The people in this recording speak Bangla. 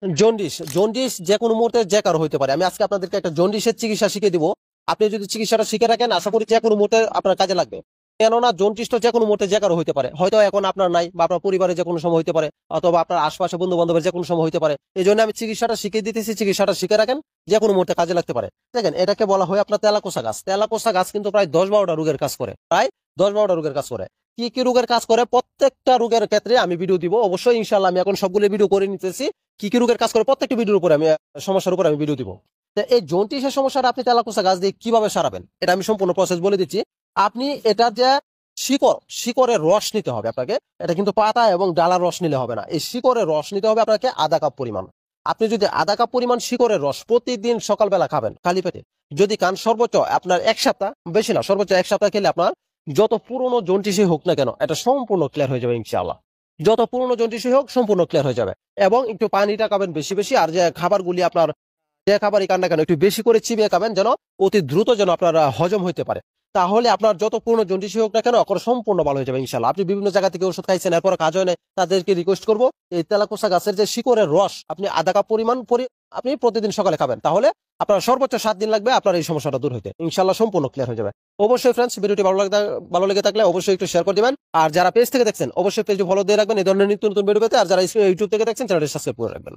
জন্ডিস জন্ডিস যে কোনো মুহূর্তে যে কারো হইতে পারে। আমি আজকে আপনাদেরকে একটা জন্ডিসের চিকিৎসা শিখিয়ে দিব। আপনি যদি চিকিৎসাটা শিখে রাখেন, আশা করি যে কোনো মুহূর্তে আপনার কাজে লাগবে। কেননা জন্ডিস তো যে কোনো মুহূর্তে যে কারো হইতে পারে, হয়তো এখন আপনার নাই বা আপনার পরিবারে যে কোনো সময় হইতে পারে, অথবা আপনার আশপাশে বন্ধু বান্ধবের যে কোনো সময় হইতে পারে। এই জন্য আমি চিকিৎসাটা শিখিয়ে দিতেছি, চিকিৎসাটা শিখে রাখেন, যে কোনো মুহূর্তে কাজে লাগতে পারে। দেখেন, এটাকে বলা হয় আপনার তেলাকোষা গাছ। তেলাকোষা গাছ কিন্তু প্রায় 10-12টা রোগের কাজ করে, প্রায় 10-12টা রোগের কাজ করে। কি কি রোগের কাজ করে প্রত্যেকটা রোগের ক্ষেত্রে আমি ভিডিও দিব অবশ্যই, ইনশাল্লাহ। আমি এখন সবগুলো ভিডিও করে নিতেছি, কি কি রোগের কাজ করে প্রত্যেকটা ভিডিওর উপরে আমি সমস্যার উপরে আমি ভিডিও দিব। তো এই জন্ডিসের সমস্যাটা আপনি তেলাকুচা গাছ দিয়ে কিভাবে সারাবেন, এটা আমি সম্পূর্ণ প্রসেস বলে দিচ্ছি। আপনি এটা যে শিকড়ের রস নিতে হবে আপনাকে। এটা কিন্তু পাতা এবং ডালার রস নিলে হবে না, এই শিকড়ের রস নিতে হবে আপনাকে আধা কাপ পরিমাণ। আপনি যদি আধা কাপ পরিমাণ শিকড়ের রস প্রতিদিন সকালবেলা খাবেন খালি পেটে, যদি খান, সর্বোচ্চ আপনার 1 সপ্তাহ, বেশি না, সর্বোচ্চ 1 সপ্তাহ খেলে আপনার যত পুরনো জন্ডিসই হোক না কেন এটা সম্পূর্ণ ক্লিয়ার হয়ে যাবে ইনশাআল্লাহ। যত পুরনো জন্ডিসই হোক সম্পূর্ণ ক্লিয়ার হয়ে যাবে। এবং একটু পানিটা খাবেন বেশি বেশি, আর যে খাবারগুলি আপনার যে খাবারই খান না কেন একটু বেশি করে চিবিয়ে খাবেন, যেন অতি দ্রুত যেন আপনার হজম হইতে পারে। তাহলে আপনার যত পুরনো জন্ডিসই হোক না কেন অকর সম্পূর্ণ ভালো হয়ে যাবে ইনশাল্লাহ। আপনি বিভিন্ন জায়গা থেকে ওষুধ খাইছেন, এরপর কাজ হয় না, তাদেরকে রিকোয়েস্ট করবো এই তেলাকোষা গাছের যে শিকড়ের রস আপনি আধা কাপ পরিমাণ আপনি প্রতিদিন সকালে খাবেন, তাহলে আপনার সর্বোচ্চ 7 দিন লাগবে আপনার এই সমস্যাটা দূর হইতে, ইনশাল্লাহ সম্পূর্ণ ক্লিয়ার হয়ে যাবে। অবশ্যই ফ্রেন্ডস, ভিডিওটি ভালো লেগে থাকলে অবশ্যই একটু শেয়ার করে দিবেন। আর যারা পেজ থেকে দেখছেন অবশ্যই পেজটি ফলো দিয়ে রাখবেন এই ধরনের নিত্য নতুন ভিডিও পেতে। আর যারা ইউটিউব থেকে দেখছেন চ্যানেলটি সাবস্ক্রাইব করে রাখবেন।